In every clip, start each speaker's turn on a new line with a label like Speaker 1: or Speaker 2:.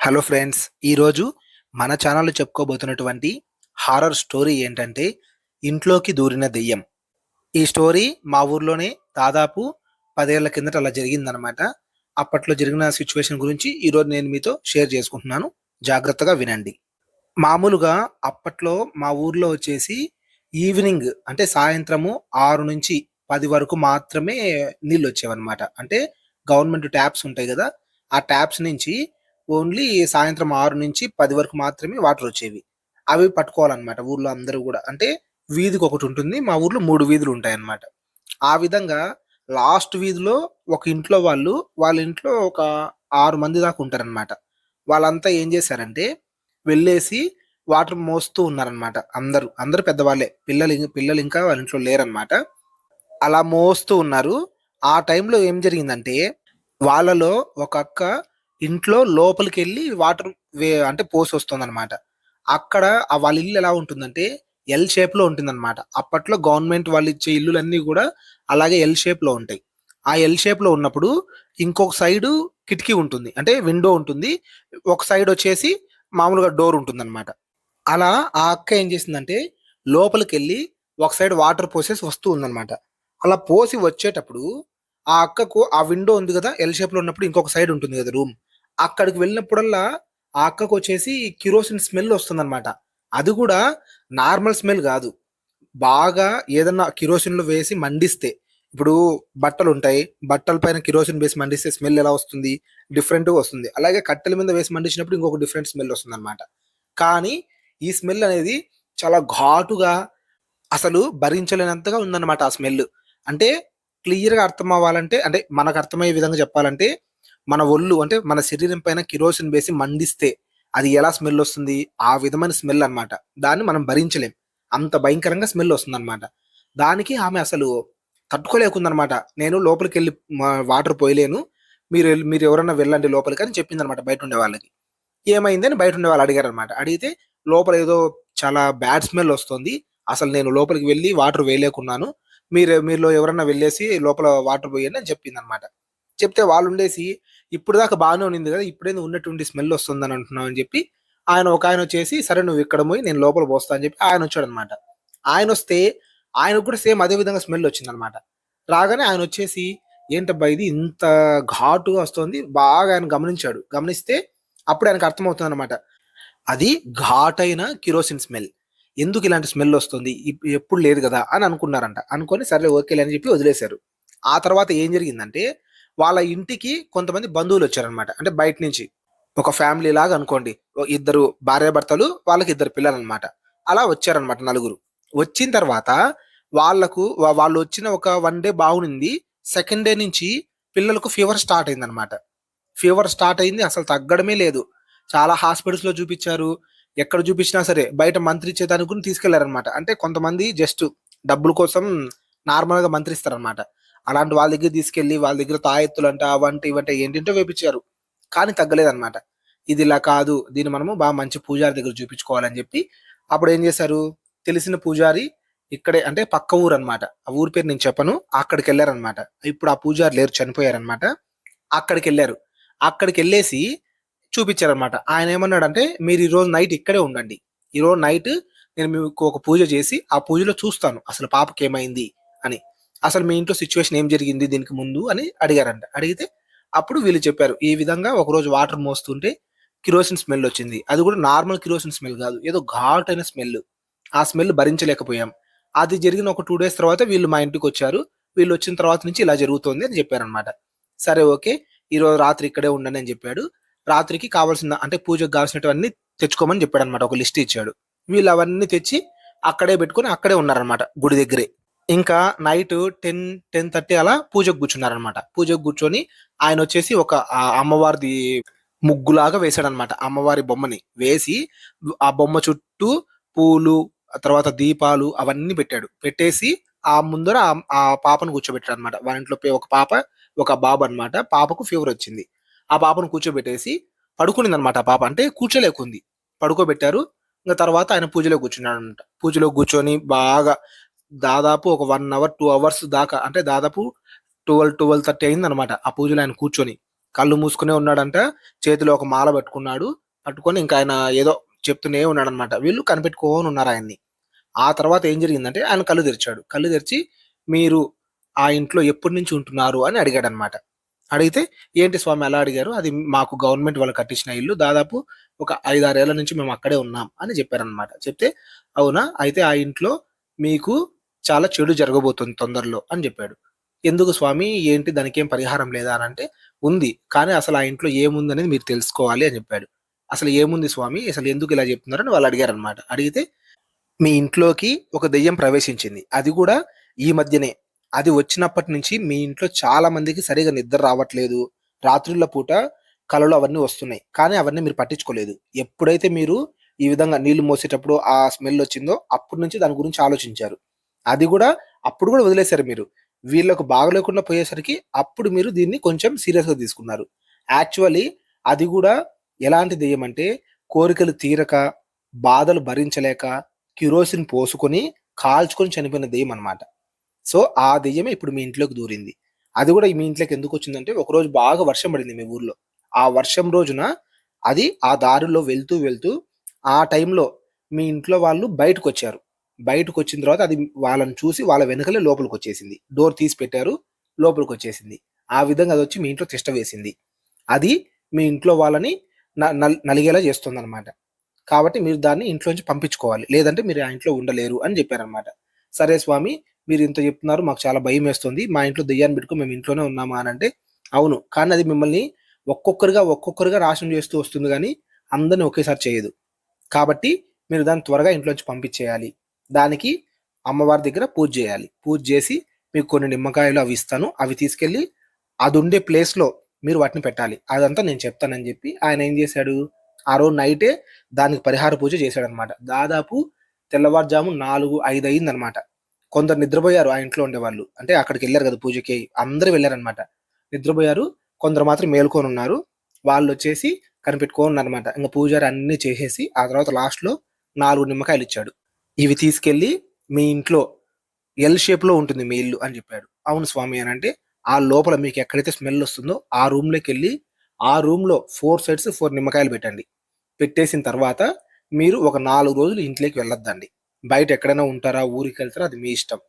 Speaker 1: Hello friends, ఈరోజు మన ఛానల్లో చెప్పుకోబోతున్నటువంటి హారర్ స్టోరీ ఏంటంటే ఇంట్లోకి దూరిన దెయ్యం. ఈ స్టోరీ మా ఊర్లోనే దాదాపు 10 ఏళ్ల కిందట అలా జరిగిందనమాట. అప్పట్లో జరిగిన సిచ్యువేషన్ గురించి ఈరోజు నేను మీతో షేర్ చేసుకుంటున్నాను. జాగ్రత్తగా వినండి. మామూలుగా అప్పట్లో మా ఊర్లో వచ్చేసి ఈవినింగ్ అంటే సాయంత్రము 6-10 వరకు మాత్రమే నీళ్ళొచ్చేవన్నమాట. అంటే గవర్నమెంట్ ట్యాప్స్ ఉంటాయి గదా! ఆ ట్యాప్స్ నుంచి ఓన్లీ సాయంత్రం 6-10 వరకు మాత్రమే వాటరొచ్చేవి. అవి పట్టుకోవాలన్నమాట ఊర్లో అందరూ గూడా. అంటే వీధికొకటుంటుంది. మా ఊర్లో 3 వీధులుంటాయన్నమాట. ఆ విధంగా లాస్ట్ వీధిలో ఒక ఇంట్లో వాళ్ళ ఇంట్లో ఒక 6 మంది దాకా ఉంటారన్నమాట. వాళ్ళంతా ఏం జేశారంటే వెళ్ళేసి వాటర్ మోస్తూ ఉన్నారనమాట అందరూ. అందరూ పెద్దవాళ్ళే. పిల్లలింకా వాళ్ళ ఇంట్లో లేరనమాట. అలా మోస్తూ ఉన్నారు. ఆ టైంలో ఏం జరిగిందంటే, వాళ్ళలో ఒక అక్క ఇంట్లో లోపలికెళ్ళి వాటర్ అంటే పోసొస్తుందనమాట. అక్కడ వాళ్ళ ఇల్లు ఎలా ఉంటుందంటే, ఎల్ షేప్‌లో ఉంటుందనమాట. అప్పట్లో గవర్నమెంట్ వాళ్ళిచ్చే ఇల్లులన్నీ గూడా అలాగే ఎల్ షేప్‌లో ఉంటాయి. ఆ ఎల్ షేప్‌లో ఉన్నప్పుడు ఇంకొక సైడు కిటికీ ఉంటుంది. అంటే విండో ఉంటుంది. ఒక సైడొచ్చేసి మామూలుగా డోర్ ఉంటుందనమాట. అలా ఆ అక్క ఏం చేసిందంటే, లోపలికెళ్ళి ఒక సైడ్ వాటర్ పోసేసి వస్తూ ఉందనమాట. అలా పోసి వచ్చేటప్పుడు, ఆ అక్కకు ఆ విండో ఉంది గదా! ఎల్ షేప్‌లో ఉన్నప్పుడు ఇంకొక సైడ్ ఉంటుంది గదా రూమ్. అక్కడికి వెళ్ళినప్పుడల్లా ఆ అక్కకొచ్చేసి కిరోసిన్ స్మెల్ వస్తుందనమాట. అది గూడా నార్మల్ స్మెల్ గాదు. బాగా ఏదన్నా కిరోసిన్‌లో వేసి మండిస్తే, ఇప్పుడు బట్టలుంటాయి. బట్టల పైన కిరోసిన్ వేసి మండిస్తే స్మెల్ ఎలా వస్తుంది? డిఫరెంట్‌గా వస్తుంది. అలాగే కట్టెల మీద వేసి మండించినప్పుడు ఇంకొక డిఫరెంట్ స్మెల్ వస్తుందనమాట. కానీ ఈ స్మెల్ అనేది చాలా ఘాటుగా అసలు భరించలేనంతగా ఉందన్నమాట ఆ స్మెల్. అంటే క్లియర్‌గా అర్థం అవ్వాలంటే అంటే మనకు అర్థమయ్యే విధంగా చెప్పాలంటే మన ఒళ్ళు అంటే మన శరీరం పైన కిరోసిన్ వేసి మండిస్తే అది ఎలా స్మెల్ వస్తుంది? ఆ విధమైన స్మెల్ అన్నమాట. దాన్ని మనం భరించలేం. అంత భయంకరంగా స్మెల్ వస్తుందన్నమాట. దానికి ఆమె అసలు తట్టుకోలేకుందన్నమాట. నేను లోపలికెళ్ళి వాటర్ పోయలేను. మీరెవరన్నా వెళ్ళండి లోపలికి అని చెప్పిందన్నమాట బయటుండే వాళ్ళకి. ఏమైందని బయటుండే వాళ్ళు అడిగారనమాట. అడిగితే లోపల ఏదో చాలా బ్యాడ్ స్మెల్ వస్తుంది. అసలు నేను లోపలికి వెళ్లి వాటర్ వేయలేకున్నాను. మీలో ఎవరన్నా వెళ్ళేసి లోపల వాటర్ పోయండి అని చెప్పిందనమాట. చెప్తే వాళ్ళుండేసి ఇప్పటిదాకా బానే ఉన్నింది గదా! ఇప్పుడేంది ఉన్నట్టుండి స్మెల్ వస్తుందని అంటున్నావు అని చెప్పి ఒకాయనొచ్చేసి సరే నువ్వు ఇక్కడ బోయి నేను లోపల పోస్తా అని చెప్పి ఆయనొచ్చాడనమాట. ఆయనొస్తే ఆయనకు కూడా సేమ్ అదే విధంగా స్మెల్ వచ్చిందనమాట. రాగానే ఆయనొచ్చేసి ఏంటబ్బా ఇది ఇంత ఘాటుగా వస్తోంది. బాగా ఆయన గమనించాడు. గమనిస్తే అప్పుడు ఆయనకు అర్థమవుతుందనమాట. అది ఘాటైన కిరోసిన్ స్మెల్. ఎందుకు ఇలాంటి స్మెల్ వస్తుంది? ఎప్పుడు లేదు గదా! అని అనుకున్నారంట. అనుకోని సర్లే ఓకేలే అని చెప్పి వదిలేశారు. ఆ తర్వాత ఏం జరిగిందంటే, వాళ్ళ ఇంటికి కొంతమంది బంధువులొచ్చారనమాట. అంటే బయట నుంచి. ఒక ఫ్యామిలీ లాగా అనుకోండి. ఇద్దరు భార్యాభర్తలు, వాళ్ళకి ఇద్దరు పిల్లలనమాట. అలా వచ్చారనమాట నలుగురు. వచ్చిన తర్వాత వాళ్ళొచ్చిన ఒక 1 డే బాగునింది. సెకండ్ డే నుంచి పిల్లలకు ఫీవర్ స్టార్ట్ అయిందనమాట. ఫీవర్ స్టార్ట్ అయింది. అసలు తగ్గడమే లేదు. చాలా హాస్పిటల్స్‌లో చూపిచ్చారు. ఎక్కడ చూపించినా సరే బయట మంత్రిచ్చేదానికి కూడా తీసుకెళ్లారనమాట. అంటే కొంతమంది జస్ట్ డబ్బుల కోసం నార్మల్‌గా మంత్రిస్తారనమాట. అలాంటి వాళ్ళ దగ్గర తీసుకెళ్ళి వాళ్ళ దగ్గర తాయెత్తులంట, అవంట, ఇవంట ఏంటేంటో వేపిచ్చారు. కానీ తగ్గలేదనమాట. ఇది ఇలా కాదు. దీన్ని మనము మంచి పూజారి దగ్గర చూపించుకోవాలని చెప్పి అప్పుడేం చేశారు, తెలిసిన పూజారి ఇక్కడే అంటే పక్క ఊరనమాట. ఆ ఊరి పేరు నేను చెప్పను. అక్కడికెళ్లారనమాట. ఇప్పుడు ఆ పూజారి లేరు చనిపోయారనమాట. అక్కడికెళ్లారు. అక్కడికెళ్ళేసి చూపిచ్చారనమాట. ఆయనేమన్నాడంటే, "మీరు ఈరోజు నైట్ ఇక్కడే ఉండండి. ఈరోజు నైట్ నేను మీకు ఒక పూజ చేసి, ఆ పూజలో చూస్తాను అసలు పాపకేమైంది అని. అసలు మీ ఇంట్లో సిట్యుయేషన్ ఏం జరిగింది దీనికి ముందు" అని అడిగారంట. అడిగితే అప్పుడు వీళ్ళు చెప్పారు. ఈ విధంగా ఒకరోజు వాటర్ మోస్తుంటే కిరోసిన్ స్మెల్లొచ్చింది. అది కూడా నార్మల్ కిరోసిన్ స్మెల్ గాదు. ఏదో ఘాటైన స్మెల్. ఆ స్మెల్ భరించలేకపోయాం. అది జరిగిన ఒక 2 డేస్ తర్వాత వీళ్ళు మా ఇంటికొచ్చారు. వీళ్ళొచ్చిన తర్వాత నుంచి ఇలా జరుగుతోంది అని చెప్పారనమాట. సరే ఓకే. ఈరోజు రాత్రి ఇక్కడే ఉండండి అని చెప్పాడు. రాత్రికి కావాల్సిన అంటే పూజకు కావాల్సినటువన్నీ తెచ్చుకోమని చెప్పాడనమాట. ఒక లిస్ట్ ఇచ్చాడు. వీళ్ళు అవన్నీ తెచ్చి అక్కడే పెట్టుకొని అక్కడే ఉన్నారనమాట గుడి దగ్గరే. ఇంకా నైట్ 10, 10:30 అలా పూజకు కూర్చున్నారనమాట. పూజకు కూర్చొని ఆయనొచ్చేసి ఒక అమ్మవారిది ముగ్గులాగా వేశాడనమాట. అమ్మవారి బొమ్మని వేసి ఆ బొమ్మ చుట్టూ పూలు, ఆ తర్వాత దీపాలు అవన్నీ పెట్టాడు. పెట్టేసి ఆ ముందర ఆ పాపను కూర్చోబెట్టాడనమాట. వాళ్ళ ఇంట్లో ఒక పాప, ఒక బాబు అనమాట. పాపకు ఫీవరొచ్చింది. ఆ పాపను కూర్చోబెట్టేసి పడుకునిందనమాట ఆ పాప. అంటే కూర్చోలేకుంది. పడుకోబెట్టారు. ఇంక తర్వాత ఆయన పూజలో కూర్చున్నాడనమాట. పూజలో కూర్చొని బాగా దాదాపు ఒక 1 అవర్, 2 అవర్స్ దాకా అంటే దాదాపు 12, 12:30 అయిందనమాట. ఆ పూజలో ఆయన కూర్చొని. కళ్ళు మూసుకునే ఉన్నాడంట. చేతిలో ఒక మాల పట్టుకున్నాడు. పట్టుకొని ఇంకా ఆయన ఏదో చెప్తూనే ఉన్నాడనమాట. వీళ్ళు కనిపెట్టుకోని ఉన్నారు ఆయన్ని. ఆ తర్వాత ఏం జరిగిందంటే ఆయన కళ్ళు తెరిచాడు. కళ్ళు తెరిచి మీరు ఆ ఇంట్లో ఎప్పటి నుంచి ఉంటున్నారు అని అడిగాడనమాట. అడిగితే ఏంటి స్వామి అలా అడిగారు? అది మాకు గవర్నమెంట్ వాళ్ళు కట్టించిన ఇల్లు. దాదాపు ఒక 5, 6 ఏళ్ల నుంచి మేము అక్కడే ఉన్నాం అని చెప్పారనమాట. చెప్తే అవునా? అయితే ఆ ఇంట్లో మీకు చాలా చెడు జరగబోతుంది తొందరలో అని చెప్పాడు. ఎందుకు స్వామి? ఏంటి దానికేం పరిహారం లేదా అనంటే, ఉంది. కానీ అసలు ఆ ఇంట్లో ఏముందనేది మీరు తెలుసుకోవాలి అని చెప్పాడు. అసలు ఏముంది స్వామి? అసలు ఎందుకు ఇలా చెప్తున్నారని వాళ్ళు అడిగారనమాట. అడిగితే మీ ఇంట్లోకి ఒక దెయ్యం ప్రవేశించింది. అది కూడా ఈ మధ్యనే. అది వచ్చినప్పటి నుంచి మీ ఇంట్లో చాలా మందికి సరిగ్గా నిద్ర రావట్లేదు. రాత్రుళ్ళ పూట కలలు అవన్నీ వస్తున్నాయి. కానీ అవన్నీ మీరు పట్టించుకోలేదు. ఎప్పుడైతే మీరు ఈ విధంగా నీళ్లు మోసేటప్పుడు ఆ స్మెల్ వచ్చిందో అప్పటి నుంచి దాని గురించి ఆలోచించారు. అది కూడా అప్పుడు కూడా వదిలేసారు మీరు. వీళ్ళకు బాగలేకుండా పోయేసరికి అప్పుడు మీరు దీన్ని కొంచెం సీరియస్‌గా తీసుకున్నారు. యాక్చువల్లీ అది కూడా ఎలాంటి దెయ్యం అంటే కోరికలు తీరక, బాధలు భరించలేక కిరోసిన్ పోసుకొని, కాల్చుకొని చనిపోయిన దెయ్యం అనమాట. సో, ఆ దెయ్యమే ఇప్పుడు మీ ఇంట్లోకి దూరింది. అది గూడా మీ ఇంట్లోకి ఎందుకొచ్చిందంటే, ఒకరోజు బాగా వర్షం పడింది మీ ఊర్లో. ఆ వర్షం రోజున అది ఆ దారిలో వెళ్తూ, వెళ్తూ ఆ టైంలో మీ ఇంట్లో వాళ్ళు బయటకొచ్చారు. బయటకొచ్చిన తర్వాత అది వాళ్ళని చూసి వాళ్ళ వెనకలే లోపలికొచ్చేసింది. డోర్ తీసి పెట్టారు. లోపలికొచ్చేసింది. ఆ విధంగా అదొచ్చి మీ ఇంట్లో తిష్ట వేసింది. అది మీ ఇంట్లో వాళ్ళని నలిగేలా చేస్తుందనమాట. కాబట్టి మీరు దాన్ని ఇంట్లోంచి పంపించుకోవాలి. లేదంటే మీరు ఆ ఇంట్లో ఉండలేరు అని చెప్పారనమాట. సరే స్వామి మీరు ఇంత చెప్తున్నారు. మాకు చాలా భయమేస్తుంది. మా ఇంట్లో దెయ్యాన్ని పెట్టుకొని మేము ఇంట్లోనే ఉన్నామా అనంటే, అవును. కానీ అది మిమ్మల్ని ఒక్కొక్కరుగా నాశనం చేస్తూ వస్తుంది గానీ, అందరిని ఒకేసారి చేయదు. కాబట్టి మీరు దాన్ని త్వరగా ఇంట్లోంచి పంపించేయాలి. దానికి అమ్మవారి దగ్గర పూజ చేయాలి. పూజ చేసి మీకు కొన్ని నిమ్మకాయలు అవి ఇస్తాను. అవి తీసుకెళ్ళి అదుండే ప్లేస్‌లో మీరు వాటిని పెట్టాలి. అదంతా నేను చెప్తానని చెప్పి ఆయన ఏం చేశాడు, ఆ రోజు నైటే దానికి పరిహార పూజ చేశాడనమాట. దాదాపు తెల్లవారుజాము 4, 5 అయిందనమాట. కొందరు నిద్రపోయారు ఆ ఇంట్లో ఉండేవాళ్ళు. అంటే అక్కడికెళ్లారు కదా పూజకి. అందరూ వెళ్లారనమాట. నిద్రపోయారు. కొందరు మాత్రం మేలుకొనున్నారు. వాళ్ళొచ్చేసి కనిపెట్టుకోనున్నారనమాట. ఇంక పూజారి అన్నీ చేసేసి, ఆ తర్వాత లాస్ట్‌లో 4 నిమ్మకాయలిచ్చాడు. ఇవి తీసుకెళ్ళి మీ ఇంట్లో ఎల్ షేప్‌లో ఉంటుంది మీ ఇల్లు అని చెప్పాడు. అవును స్వామి అనంటే, ఆ లోపల మీకెక్కడైతే స్మెల్లొస్తుందో ఆ రూమ్‌లోకెళ్ళి, ఆ రూమ్‌లో 4 సైడ్స్ 4 నిమ్మకాయలు పెట్టండి. పెట్టేసిన తర్వాత మీరు ఒక 4 రోజులు ఇంట్లోకి వెళ్ళొద్దండి. బయట ఎక్కడైనా ఉంటారా? ఊరికెళ్తారా? అది మీ ఇష్టం.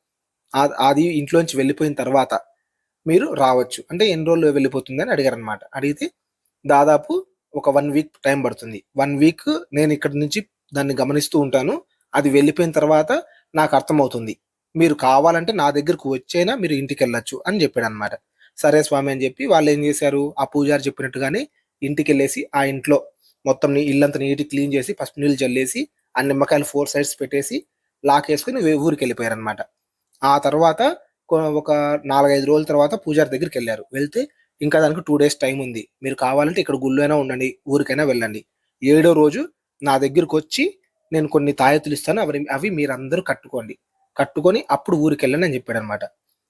Speaker 1: అది ఇంట్లోంచి వెళ్ళిపోయిన తర్వాత మీరు రావచ్చు. అంటే ఎన్ని రోజుల్లో వెళ్ళిపోతుందని అడిగారనమాట. అడిగితే దాదాపు ఒక 1 వీక్ టైం పడుతుంది. 1 వీక్ నేనిక్కడి నుంచి దాన్ని గమనిస్తూ ఉంటాను. అది వెళ్ళిపోయిన తర్వాత నాకర్థమవుతుంది. మీరు కావాలంటే నా దగ్గరకు వచ్చైనా మీరు ఇంటికెళ్ళొచ్చు అని జెప్పాడనమాట. సరే స్వామి అని జెప్పి వాళ్ళేం జేశారు, ఆ పూజారి చెప్పినట్టుగానే ఇంటికెళ్ళేసి ఆ ఇంట్లో మొత్తం ఇల్లంతా నీట్‌గా క్లీన్ జేసి, పసుపు నీళ్లు జల్లేసి, ఆ నిమ్మకాయలు 4 సైడ్స్ పెట్టేసి, లాకేసుకొని ఊరికెళ్ళిపోయారనమాట. ఆ తర్వాత ఒక 4, 5 రోజుల తర్వాత పూజారి దగ్గరికెళ్లారు. వెళ్తే ఇంకా దానికి 2 డేస్ టైముంది. మీరు కావాలంటే ఇక్కడ గుళ్ళో అయినా ఉండండి, ఊరికైనా వెళ్ళండి. ఏడో రోజు నా దగ్గరకొచ్చి నేను కొన్ని తాయెత్తులిస్తాను. అవి మీరందరూ కట్టుకోండి. కట్టుకొని అప్పుడు ఊరికెళ్ళండి అని జెప్పాడనమాట.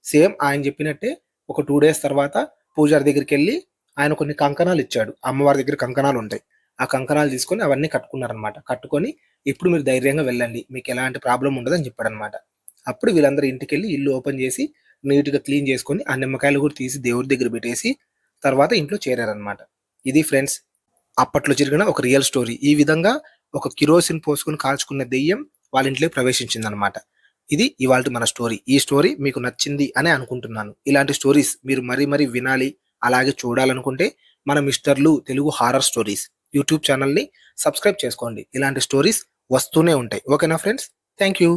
Speaker 1: సేమ్ ఆయన జెప్పినట్టే ఒక 2 డేస్ తర్వాత పూజారి దగ్గరికెళ్ళి ఆయన కొన్ని కంకణాలిచ్చాడు. అమ్మవారి దగ్గర కంకణాలుంటాయి. ఆ కంకణాలు తీసుకొని అవన్నీ కట్టుకున్నారనమాట. కట్టుకొని ఇప్పుడు మీరు ధైర్యంగా వెళ్ళండి. మీకెలాంటి ప్రాబ్లమ్ ఉండదని జెప్పాడనమాట. అప్పుడు వీళ్ళందరూ ఇంటికెళ్ళి ఇల్లు ఓపెన్ జేసి, నీట్‌గా క్లీన్ జేసుకొని, ఆ నిమ్మకాయలు గూడా తీసి దేవుడి దగ్గర బెట్టేసి, తర్వాత ఇంట్లో చేరారనమాట. ఇది ఫ్రెండ్స్ అప్పట్లో జరిగిన ఒక రియల్ స్టోరీ. ఈ విధంగా ఒక కిరోసిన్ పోసుకొని కాల్చుకున్న దెయ్యం వాళ్ళ ఇంట్లోకి ప్రవేశించిందనమాట. ఇది ఇవాల్టి మన స్టోరీ. ఈ స్టోరీ మీకు నచ్చింది అనే అనుకుంటున్నాను. ఇలాంటి స్టోరీస్ మీరు మరీ మరీ వినాలి, అలాగే చూడాలనుకుంటే మన మిస్టర్‌లు తెలుగు హారర్ స్టోరీస్ యూట్యూబ్ ఛానెల్‌ని సబ్స్క్రైబ్ చేసుకోండి. ఇలాంటి స్టోరీస్ వస్తూనే ఉంటాయి. ఓకేనా ఫ్రెండ్స్? Thank you.